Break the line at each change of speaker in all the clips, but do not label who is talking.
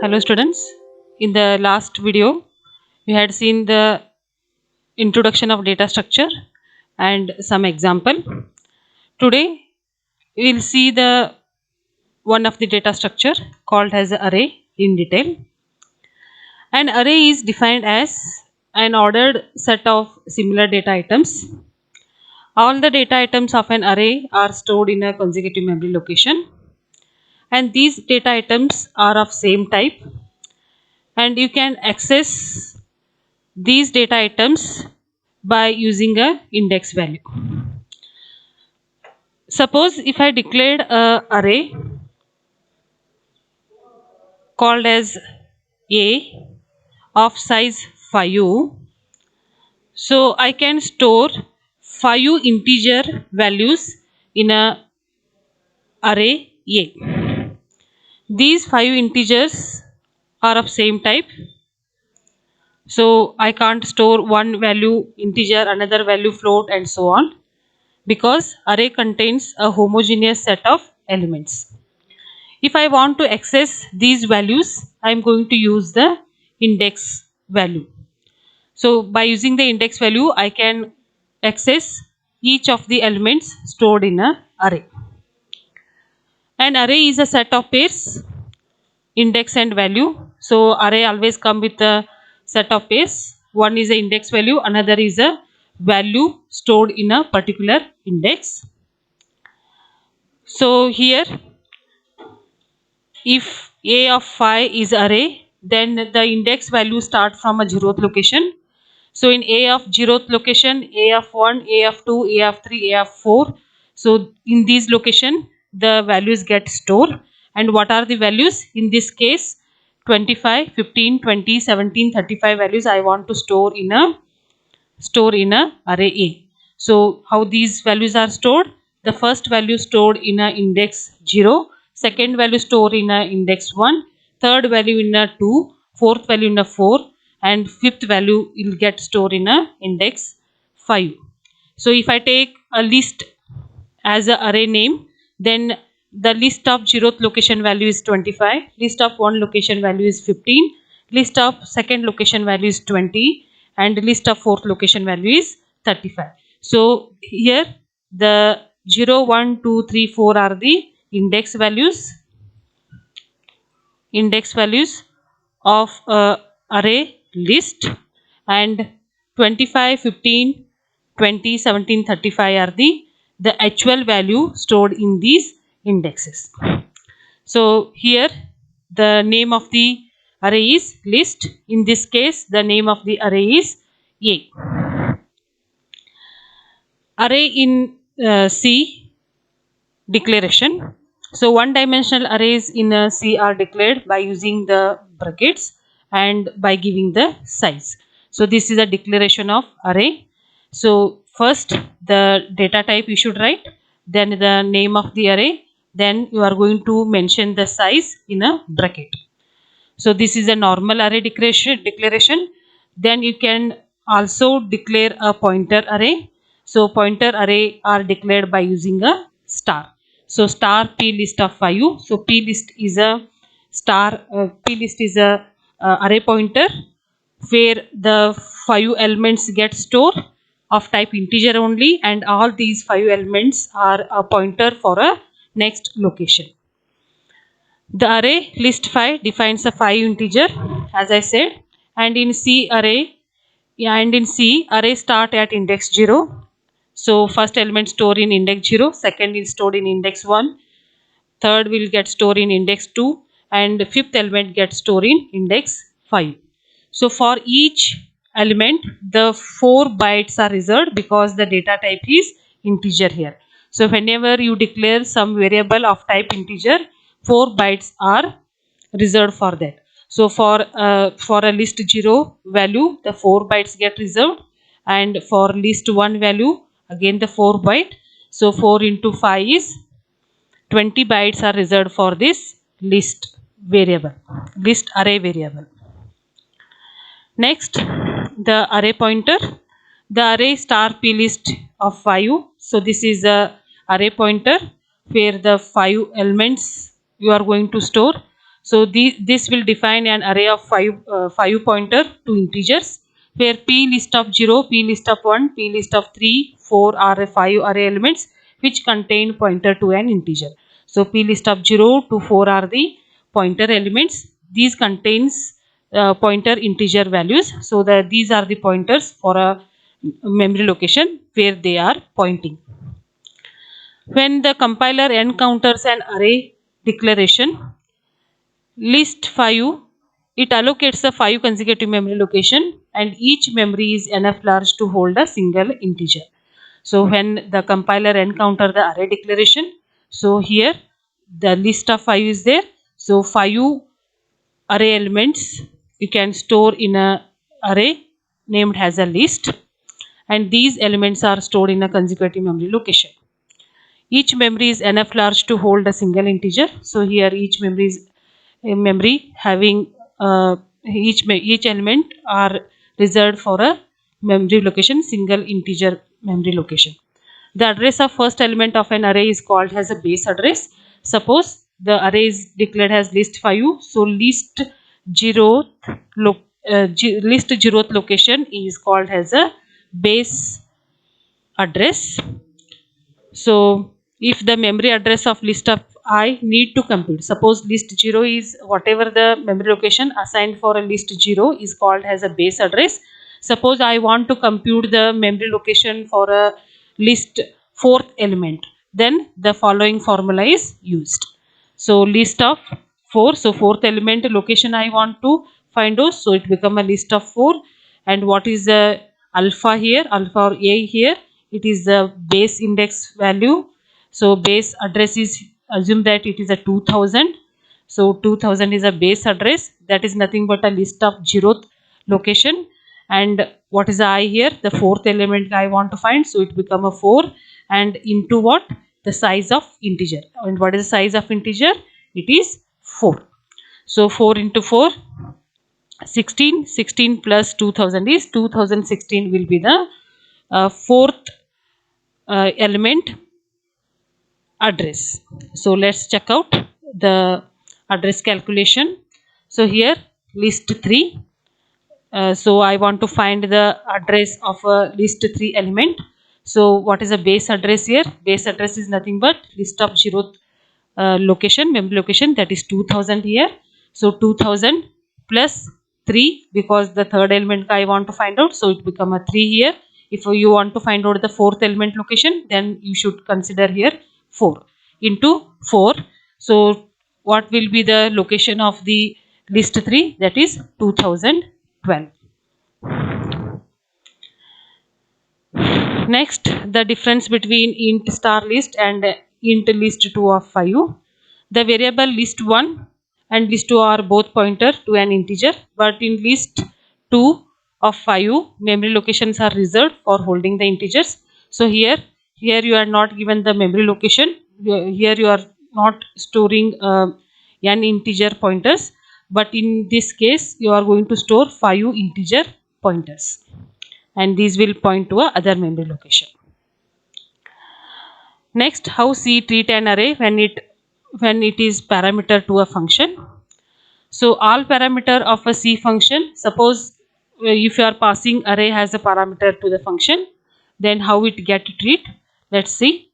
Hello students, in the last video we had seen the introduction of data structure and some example. Today we will see the one of the data structure called as array in detail. An array is defined as an ordered set of similar data items. All the data items of an array are stored in a consecutive memory location, and these data items are of same type, and you can access these data items by using a index value. Suppose if I declared a array called as A of size 5, so I can store 5 integer values in a array A. These 5 integers are of same type, so I can't store one value integer, another value float, and so on, because array contains a homogeneous set of elements. If I want to access these values, I am going to use the index value. So by using the index value, I can access each of the elements stored in a array. An array is a set of pairs, index and value. So array always come with a set of pairs. One is the index value, another is a value stored in a particular index. So here, if A of 5 is array, then the index value start from a 0th location. So in A of 0th location, A of 1, A of 2, A of 3, A of 4. So in these location, the values get stored. And what are the values? In this case, 25, 15, 20, 17, 35 values I want to store in a array A. So how these values are stored? The first value stored in a index 0, second value stored in a index 1, third value in a 2, fourth value in a 4, and fifth value will get stored in a index 5. So if I take a list as a array name, then the list of 0th location value is 25, list of 1 location value is 15, list of second location value is 20, and list of 4th location value is 35. So here the 0, 1, 2, 3, 4 are the index values of array list, and 25, 15, 20, 17, 35 are the actual value stored in these indexes. So here the name of the array is list. In this case, the name of the array is A. Array in C declaration. So one dimensional arrays in C are declared by using the brackets and by giving the size. So this is a declaration of array. So first the data type you should write, then the name of the array, then you are going to mention the size in a bracket. So this is a normal array declaration. Then you can also declare a pointer array. So pointer array are declared by using a star. So star p list of 5. So p list is a array pointer where the 5 elements get stored of type integer only, and all these 5 elements are a pointer for a next location. The array list 5 defines a 5 integer, as I said, and in C array start at index 0. So first element stored in index 0, second is stored in index 1, third will get stored in index 2, and fifth element gets stored in index 5. So for each element the 4 bytes are reserved because the data type is integer here. So whenever you declare some variable of type integer, 4 bytes are reserved for that. So for a list 0 value, the 4 bytes get reserved, and for list 1 value again the 4 byte. So 4 into 5 is 20 bytes are reserved for this list array variable. Next, the array pointer. The array star p list of 5. So this is a array pointer where the 5 elements you are going to store. So this will define an array of five pointer to integers, where p list of 0, p list of 1, p list of 3, 4 are 5 array elements which contain pointer to an integer. So p list of 0 to 4 are the pointer elements. These contains pointer integer values. So these are the pointers for a memory location where they are pointing. When the compiler encounters an array declaration list 5, it allocates the 5 consecutive memory location, and each memory is enough large to hold a single integer. So when the compiler encounter the array declaration, so here the list of 5 is there. So 5 array elements you can store in a array named as a list, and these elements are stored in a consecutive memory location. Each memory is enough large to hold a single integer. So here each memory is a memory having each element are reserved for a memory location, single integer memory location. The address of first element of an array is called as a base address. Suppose the array is declared as list 5, so list 0th list 0th location is called as a base address. So if the memory address of list of I need to compute, suppose list 0 is whatever the memory location assigned for a list 0 is called as a base address. Suppose I want to compute the memory location for a list 4th element, then the following formula is used. So list of 4, so 4th element location I want to find out, so it become a list of 4. And what is the alpha here, alpha or a here, it is the base index value. So base address is, assume that it is a 2000. So 2000 is a base address, that is nothing but a list of 0th location. And what is the I here, the 4th element I want to find, so it become a 4, and into what, the size of integer. And what is the size of integer, it is 4. So 4 into 4, 16, 16 plus 2000 is 2016 will be the 4th element address. So let's check out the address calculation. So here list 3, so I want to find the address of a list 3 element. So what is the base address here, base address is nothing but list of 0th location, memory location, that is 2000 here. So 2000 plus 3, because the third element I want to find out, so it become a 3 here. If you want to find out the 4th element location, then you should consider here 4 into 4. So what will be the location of the list 3, that is 2012. Next, the difference between int star list and int list 2 of 5. The variable list 1 and list 2 are both pointer to an integer, but in list 2 of 5, memory locations are reserved for holding the integers. So here you are not given the memory location, here you are not storing n integer pointers, but in this case you are going to store 5 integer pointers, and these will point to a other memory location. Next, how C treat an array when it is parameter to a function. So all parameter of a C function, suppose if you are passing array as a parameter to the function, then how it get treat, let's see.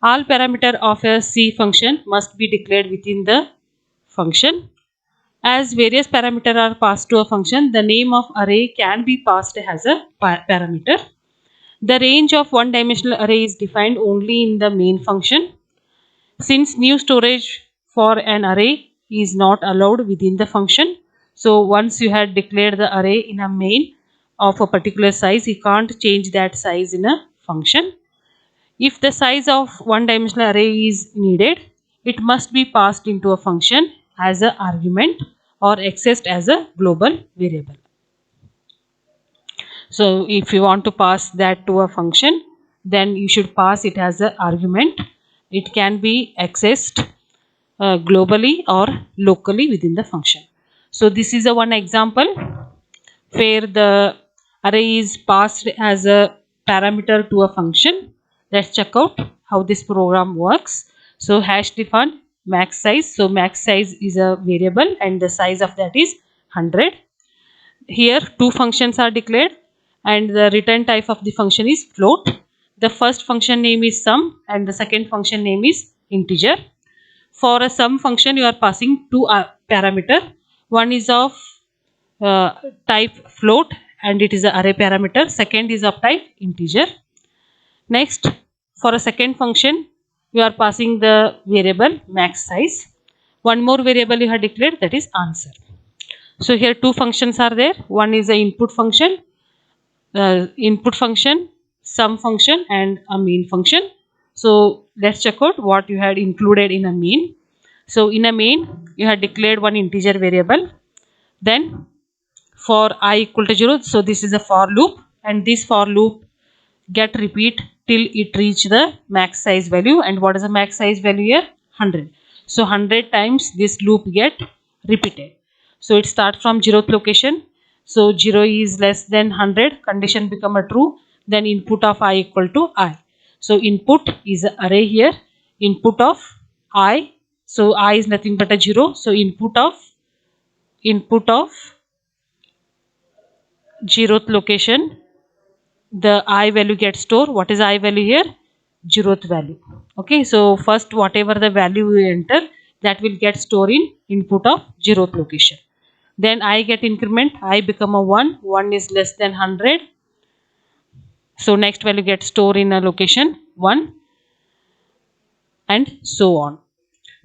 All parameter of a C function must be declared within the function. As various parameters are passed to a function, the name of array can be passed as a parameter. The range of one-dimensional array is defined only in the main function. Since new storage for an array is not allowed within the function, so once you had declared the array in a main of a particular size, you can't change that size in a function. If the size of one-dimensional array is needed, it must be passed into a function as an argument or accessed as a global variable. So if you want to pass that to a function, then you should pass it as an argument. It can be accessed globally or locally within the function. So this is a one example where the array is passed as a parameter to a function. Let's check out how this program works. So hash define max size. So max size is a variable and the size of that is 100. Here two functions are declared and the return type of the function is float. The first function name is sum and the second function name is integer. For a sum function, you are passing two parameter. One is of type float and it is a array parameter. Second is of type integer. Next, for a second function, you are passing the variable max size. One more variable you have declared, that is answer. So here two functions are there. One is the input function, sum function and a main function. So let's check out what you had included in a main. So in a main, you had declared one integer variable. Then for I equal to 0, so this is a for loop and this for loop get repeat till it reach the max size value. And what is the max size value here? 100. So 100 times this loop get repeated. So it starts from 0th location. So 0 is less than 100, condition become a true, then input of I equal to I. So input is an array here, input of I, so I is nothing but a 0. So input of 0th location, the I value gets stored. What is I value here? 0th value. Okay, so first whatever the value you enter, that will get stored in input of 0th location. Then I get increment, I become a 1, 1 is less than 100. So next value gets stored in a location 1 and so on.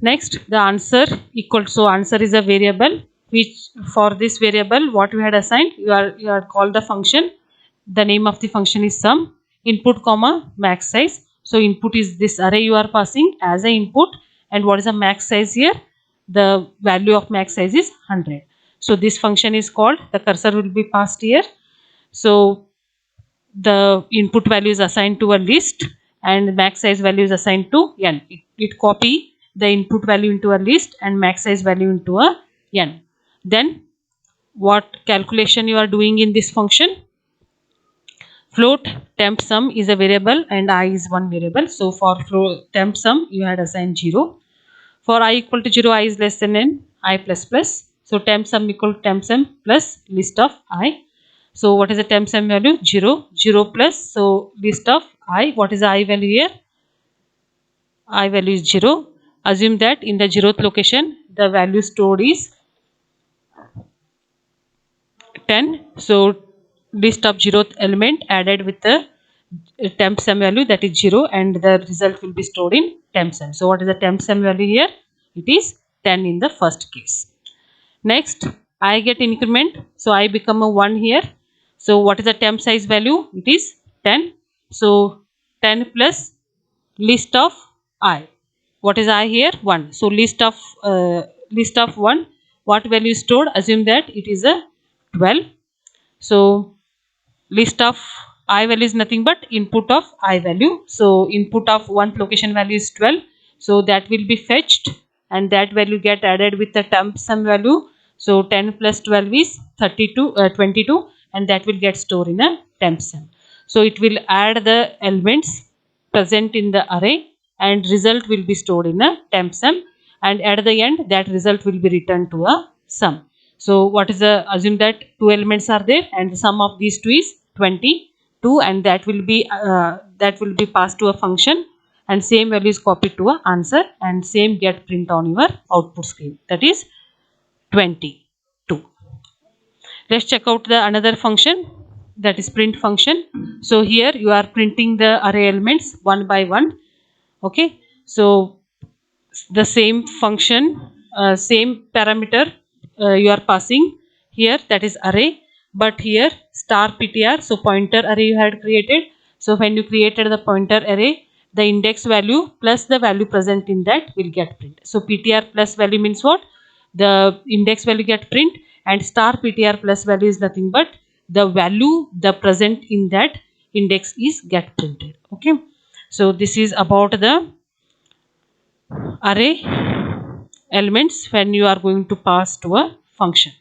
Next, the answer equal, so answer is a variable, which for this variable what you had assigned, you are called the function. The name of the function is sum, input comma max size. So input is this array you are passing as a input, and what is the max size here? The value of max size is 100. So this function is called, the cursor will be passed here. So the input value is assigned to a list and max size value is assigned to n. It copy the input value into a list and max size value into a n. Then what calculation you are doing in this function? Float temp sum is a variable and I is one variable. So for float temp sum you had assigned 0. For I equal to 0, I is less than n, I plus plus. So temp sum equal to temp sum plus list of I. So what is the temp sum value? 0, 0 plus, so list of I. What is the I value here? I value is 0. Assume that in the 0th location the value stored is 10. So list of 0th element added with the temp sum value, that is 0, and the result will be stored in temp sum. So what is the temp sum value here? It is 10 in the first case. Next, I get increment, so I become a 1 here. So what is the temp size value? It is 10. So 10 plus list of I. What is I here? 1. So list of 1. What value is stored? Assume that it is a 12. So list of I value is nothing but input of I value. So input of 1th location value is 12. So that will be fetched and that value get added with the temp sum value. So 10 plus 12 is 22 and that will get stored in a temp sum. So it will add the elements present in the array and result will be stored in a temp sum, and at the end that result will be returned to a sum. So what is the, assume that two elements are there and the sum of these two is 22 and that will be passed to a function and same value is copied to a answer and same get print on your output screen, that is 22. Let's check out the another function, that is print function. So here you are printing the array elements one by one. Okay, so the same function, same parameter you are passing here, that is array, but here star ptr, so pointer array you had created. So when you created the pointer array, the index value plus the value present in that will get print. So ptr plus value means what? The index value get print, and star ptr plus value is nothing but the value the present in that index is get printed. Okay, so this is about the array elements when you are going to pass to a function.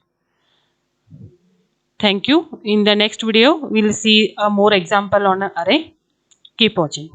Thank you. In the next video, we will see a more example on an array. Keep watching.